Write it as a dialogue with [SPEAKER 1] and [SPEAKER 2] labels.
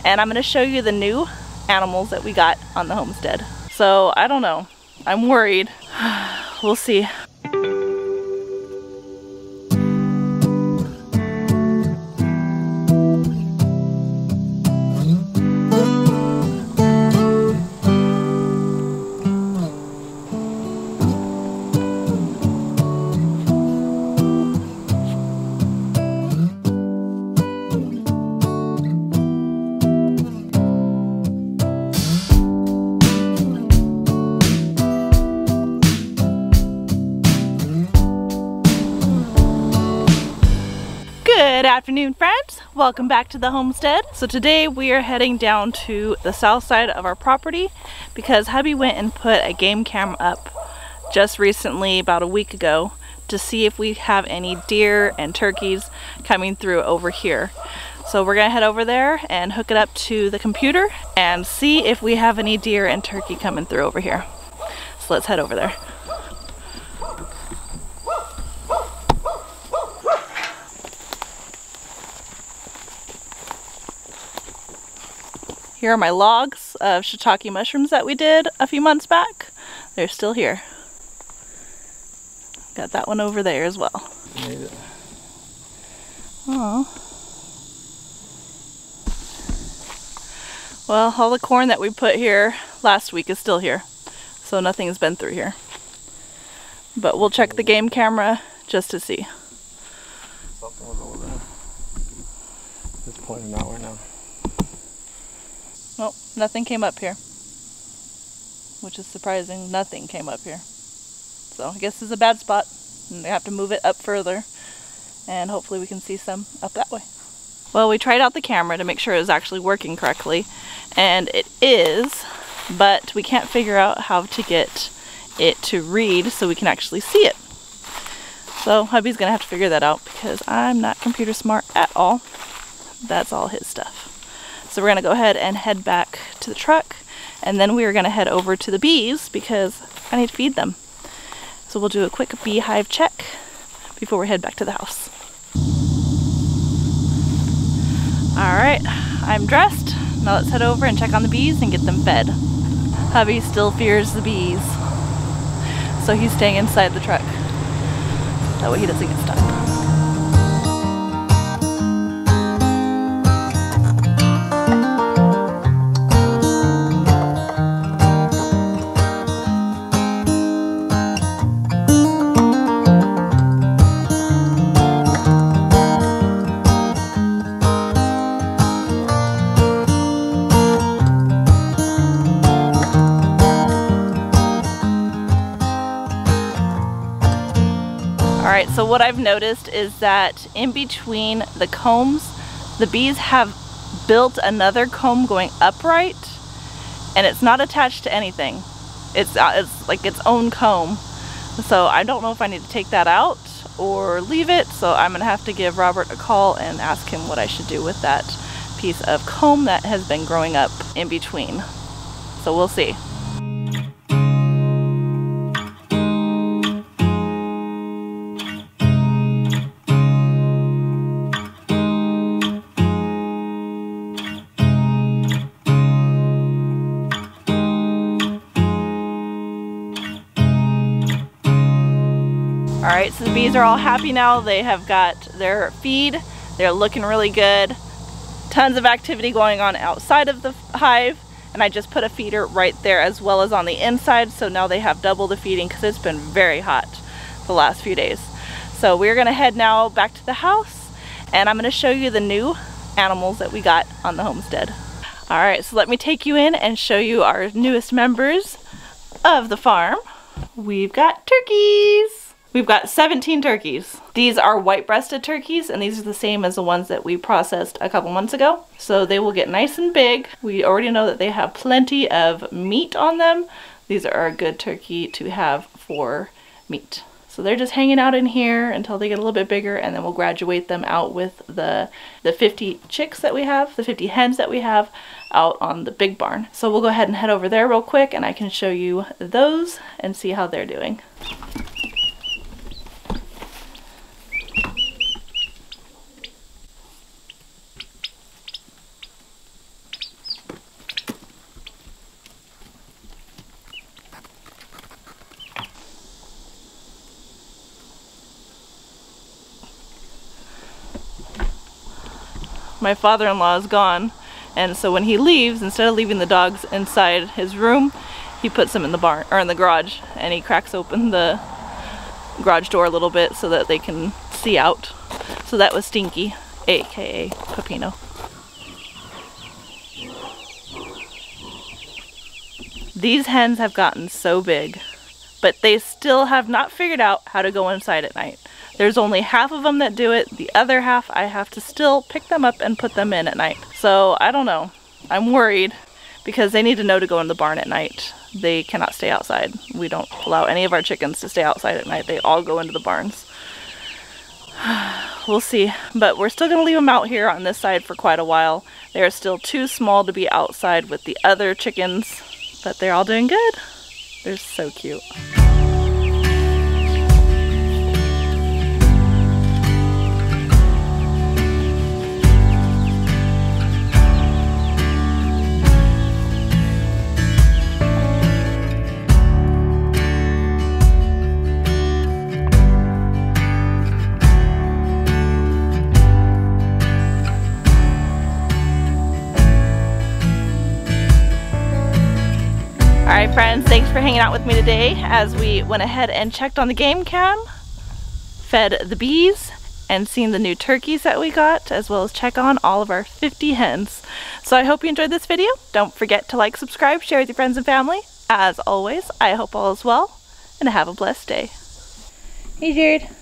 [SPEAKER 1] and I'm going to show you the new animals that we got on the homestead. So I don't know, I'm worried. We'll see. Good afternoon, friends. Welcome back to the homestead. So today we are heading down to the south side of our property because hubby went and put a game cam up just recently, about a week ago, to see if we have any deer and turkeys coming through over here. So we're gonna head over there and hook it up to the computer and see if we have any deer and turkey coming through over here. So let's head over there. Here are my logs of shiitake mushrooms that we did a few months back. They're still here. Got that one over there as well.
[SPEAKER 2] Made it.
[SPEAKER 1] Oh. Well, all the corn that we put here last week is still here, so nothing's been through here. But we'll check the game camera just to see.
[SPEAKER 2] Something was over there. It's pointing that way now.
[SPEAKER 1] Nope, nothing came up here, which is surprising. Nothing came up here. So I guess this is a bad spot, and we have to move it up further, and hopefully we can see some up that way. Well, we tried out the camera to make sure it was actually working correctly, and it is, but we can't figure out how to get it to read so we can actually see it. So hubby's gonna have to figure that out because I'm not computer smart at all. That's all his stuff. So we're gonna go ahead and head back to the truck, and then we are gonna head over to the bees because I need to feed them. So we'll do a quick beehive check before we head back to the house. All right, I'm dressed. Now let's head over and check on the bees and get them fed. Hubby still fears the bees, so he's staying inside the truck. That way he doesn't get stuck. Alright, so what I've noticed is that in between the combs, the bees have built another comb going upright, and it's not attached to anything. It's like its own comb. So I don't know if I need to take that out or leave it, so I'm going to have to give Robert a call and ask him what I should do with that piece of comb that has been growing up in between. So we'll see. Alright, so the bees are all happy now. They have got their feed. They're looking really good. Tons of activity going on outside of the hive, and I just put a feeder right there as well as on the inside, so now they have double the feeding because it's been very hot the last few days. So we're going to head now back to the house, and I'm going to show you the new animals that we got on the homestead. Alright, so let me take you in and show you our newest members of the farm. We've got turkeys! We've got 17 turkeys. These are white-breasted turkeys, and these are the same as the ones that we processed a couple months ago. So they will get nice and big. We already know that they have plenty of meat on them. These are a good turkey to have for meat. So they're just hanging out in here until they get a little bit bigger, and then we'll graduate them out with the 50 chicks that we have, the 50 hens that we have out on the big barn. So we'll go ahead and head over there real quick, and I can show you those and see how they're doing. my father-in-law is gone, and so when he leaves, instead of leaving the dogs inside his room, he puts them in the barn, or in the garage, and he cracks open the garage door a little bit so that they can see out. So that was Stinky, aka Pepino. These hens have gotten so big, but they still have not figured out how to go inside at night. There's only half of them that do it. The other half, I have to still pick them up and put them in at night. So I don't know. I'm worried because they need to know to go in the barn at night. They cannot stay outside. We don't allow any of our chickens to stay outside at night. They all go into the barns. We'll see. But we're still going to leave them out here on this side for quite a while. They are still too small to be outside with the other chickens, but they're all doing good. They're so cute. Alright friends, thanks for hanging out with me today as we went ahead and checked on the game cam, fed the bees, and seen the new turkeys that we got, as well as check on all of our 50 hens. So I hope you enjoyed this video. Don't forget to like, subscribe, share with your friends and family. As always, I hope all is well, and have a blessed day. Hey Jared.